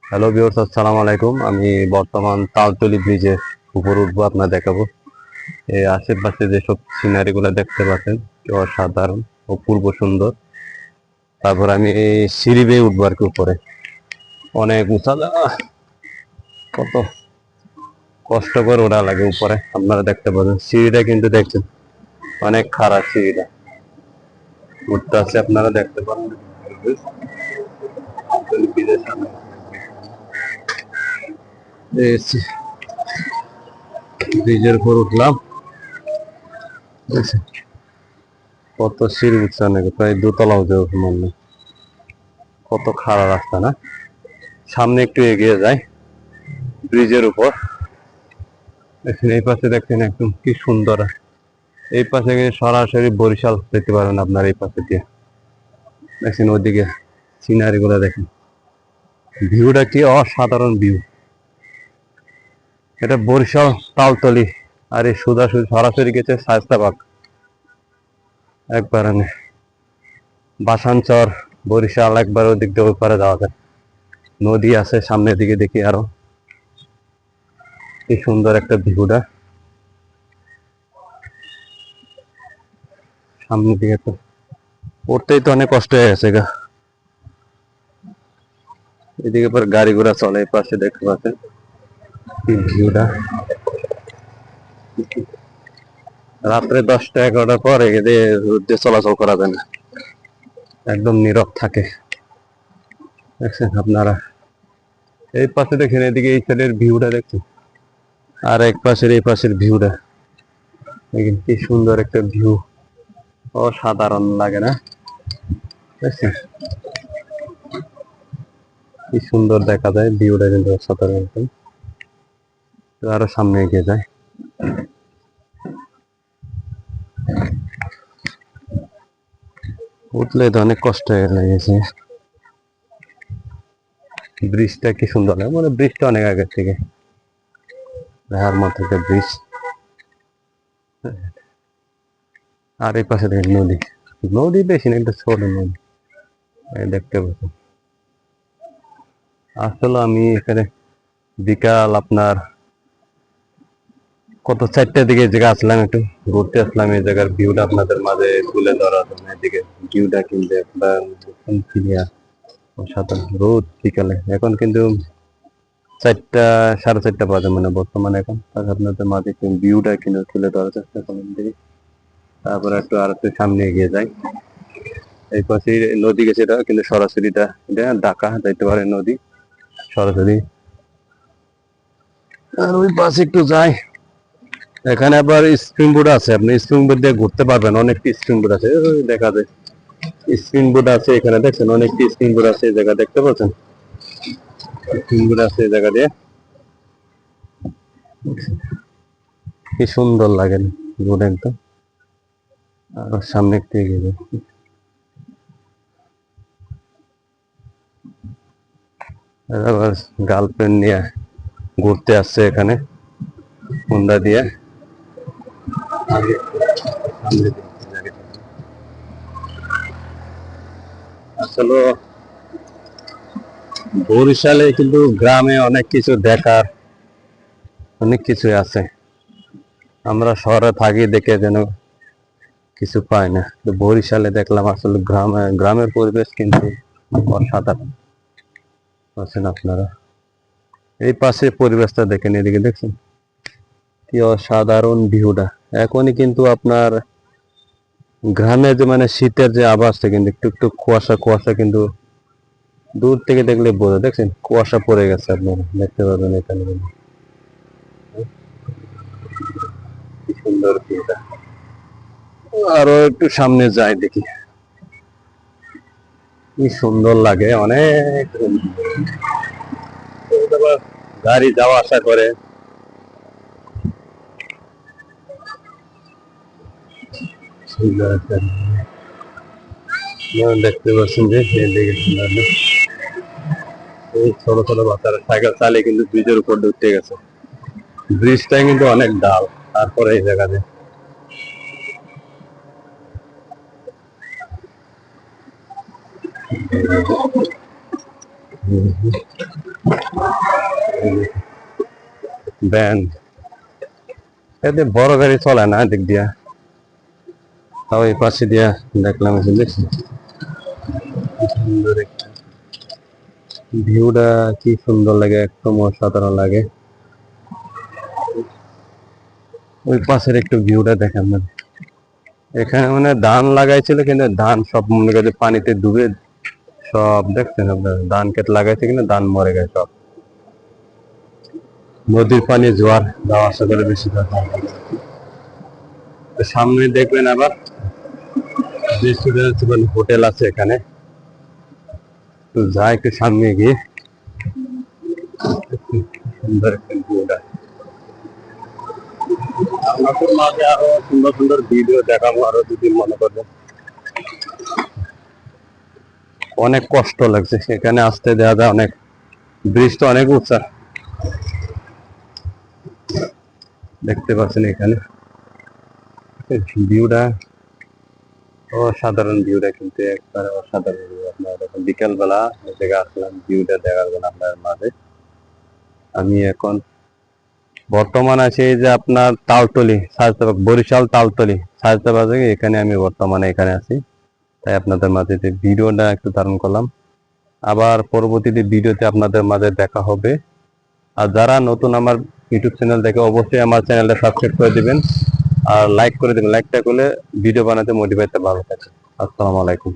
Hello viewers, আসসালামু আলাইকুম। আমি বর্তমান তালতলি ব্রিজের উপর উঠবো, আপনার দেখাবো। এই আশেপাশে যেসব সিনারি গুলো দেখতে পাচ্ছেন, কি অসাধারণ, অপূর্ব সুন্দর। তারপর আমি এই সিঁড়ি বেয়ে উঠবো আর কি উপরে। অনেক উঁচা জায়গা, কত কষ্ট করে ওঠা লাগে উপরে। আপনারা দেখতে পাচ্ছেন সিঁড়িটা, কিন্তু দেখছেন অনেক খারাপ সিঁড়িটা উঠতে আছে, আপনারা দেখতে পাচ্ছেন। ব্রিজের সামনে ব্রিজের উপর উঠলাম, বুঝছেন? কত সিঁড়ি উঠছে, অনেক, প্রায় দোতলা উঠে মনে হয়। কত খারাপ রাস্তা না। সামনে একটু এগিয়ে যায় ব্রিজের উপর, দেখেন এই পাশে, দেখেন একদম কি সুন্দর। এই পাশে গিয়ে সরাসরি বরিশাল যেতে পারেন আপনার এই পাশে দিয়ে। দেখেন ওইদিকে সিনারি গুলো দেখেন, ভিউটা কি অসাধারণ ভিউ। এটা বরিশাল তালতলি, আর এই সোজাসুজি সরাসরি গেছে শায়েস্তাবাগ, একবার বাসানচর বরিশাল, একবার ওই দিক দিয়ে ওই পারে যাওয়া যায়। নদী আছে সামনের দিকে, দেখি আরো কি সুন্দর একটা ভিউটা সামনের দিকে। তো পড়তেই তো অনেক কষ্ট হয়ে গেছে গা। এদিকে পর গাড়ি ঘোড়া চলে, এই পাশে দেখতে পাচ্ছেন কি ভিউটা। রাত্রে 10টা 11টার পর এদের রোড দিয়ে চলাচল করা যায় না, একদম নীরব থাকে। দেখছেন আপনারা, এই পাশে দেখেন, এদিকে এই সাইডের ভিউটা দেখছেন, আর এক পাশের এই পাশের ভিউটা দেখেন, কি সুন্দর একটা ভিউ, অসাধারণ লাগে না? দেখছেন কি সুন্দর দেখা যায় ভিউটা, কিন্তু অসাধারণ একদম। তো আরো সামনে এগিয়ে যায়, উঠলে তো অনেক কষ্ট হয়ে লেগেছে। ব্রিজটা কি সুন্দর লাগে, মানে ব্রিজটা অনেক আগের থেকে দেখার মতো একটা ব্রিজ। আর এই পাশে দেখেন নদী, নদী বেশি না, একটা ছোট নদী, এই দেখতে পাচ্ছেন। আসলে আমি এখানে বিকাল আপনার কত 4টার দিকে এই জায়গা আসলাম, একটু ঘুরতে আসলাম। এই জায়গার ভিউটা আপনাদের মাঝে তুলে ধরার জন্য। এদিকে ভিউটা কিন্তু একবার ক্লিয়ার, অসাধারণ। রোদ বিকালে, এখন কিন্তু 4টা 4:30 বাজে মানে বর্তমানে এখন। তার আপনাদের মাঝে ভিউটা কিন্তু তুলে ধরার চেষ্টা করলাম দেখি। তারপরে আর একটু সামনে এগিয়ে যাই। এই পাশে নদী গেছে, এটা কিন্তু সরাসরি এটা ঢাকা যাইতে পারে নদী সরাসরি। আর ওই পাশে একটু যাই, এখানে আবার স্প্রিং বোর্ড আছে, আপনি স্প্রিং বোর্ড দিয়ে ঘুরতে পারবেন। অনেকটি স্প্রিং বোর্ড আছে, ওই দেখা যায় স্প্রিং বোর্ড আছে এখানে, দেখছেন অনেকটি স্প্রিং বোর্ড আছে এই জায়গা, দেখতে পাচ্ছেন স্প্রিং বোর্ড আছে এই জায়গা দিয়ে। কি সুন্দর লাগে বোর্ড একদম। আর সামনে একটু এগিয়ে যায়, আবার গার্লফ্রেন্ড নিয়ে ঘুরতে আসছে এখানে হুন্ডা দিয়ে। আসলে বরিশালে কিন্তু গ্রামে অনেক কিছু দেখার, অনেক কিছু আছে। আমরা শহরে থাকি দেখে যেন কিছু পাই না, তো বরিশালে দেখলাম আসলে গ্রামের পরিবেশ কিন্তু অসাধারণ। আছেন আপনারা, এই পাশে পরিবেশটা দেখেন, এদিকে দেখছেন কি অসাধারণ ভিউটা। এখনই কিন্তু আপনার গ্রামে যে মানে শীতের যে আভাসটা, কিন্তু একটু একটু কুয়াশা কুয়াশা, কিন্তু দূর থেকে দেখলে বোঝা, দেখছেন কুয়াশা পড়ে গেছে, আপনারা দেখতে পাবেন এখানে। কি সুন্দর ভিউটা। আরো একটু সামনে যাই দেখি, কি সুন্দর লাগে অনেক। গাড়ি যাওয়া আসা করে, সুন্দর একটা দেখতে পাচ্ছেন যে এদিকে এই ছোট ছোট বাচ্চারা সাইকেল চালিয়ে কিন্তু ব্রিজের উপর ঢুকতে গেছে। ব্রিজটা কিন্তু অনেক ডাল, তারপরে এই জায়গাতে ব্যান এতে বড় গাড়ি চলে না দিক দিয়া, তাও এই পাশে দিয়া দেখলাম দেখছি ভিউটা কি সুন্দর লাগে, একদম অসাধারণ লাগে। ওই পাশের একটু ভিউটা দেখেন না, এখানে মানে ধান লাগাইছিল কিন্তু ধান সব মনে করছে পানিতে ডুবে সব, দেখছেন আপনার ধান ক্ষেত লাগাইছে কিন্তু ধান মরে গেছে সব। নদীর পানি জোয়ার যাওয়া আসা করে বেশি সামনে দেখবেন আবার রেস্টুরেন্ট হোটেল আছে এখানে, তো যাই একটু সামনে গিয়ে সুন্দর একটা ভিউটা। আপনাদের মাঝে আরো সুন্দর সুন্দর ভিডিও দেখাবো আরো যদি মনে করবেন। অনেক কষ্ট লাগছে সেখানে আসতে, দেওয়া যায় অনেক, ব্রিজটা অনেক উঁচা দেখতে পাচ্ছেন এখানে ভিউটা অসাধারণ, ভিউটা কিন্তু একবারে অসাধারণ ভিউ। আপনার এখন বিকেল বেলা জায়গায় আসলাম ভিউটা দেখার জন্য আপনার মাঝে। আমি এখন বর্তমান আছি এই যে আপনার তালতলি, বরিশাল তালতলি সাজতাবাজে, এখানে আমি বর্তমানে এখানে আছি, তাই আপনাদের মাঝে যে ভিডিওটা একটু ধারণ করলাম। আবার পরবর্তীতে ভিডিওতে আপনাদের মাঝে দেখা হবে। আর যারা নতুন আমার ইউটিউব চ্যানেল দেখে অবশ্যই আমার চ্যানেলটা সাবস্ক্রাইব করে দিবেন আর লাইক করে দিবেন। লাইকটা করলে ভিডিও বানাতে মোটিভেটটা ভালো থাকে। আসসালামু আলাইকুম।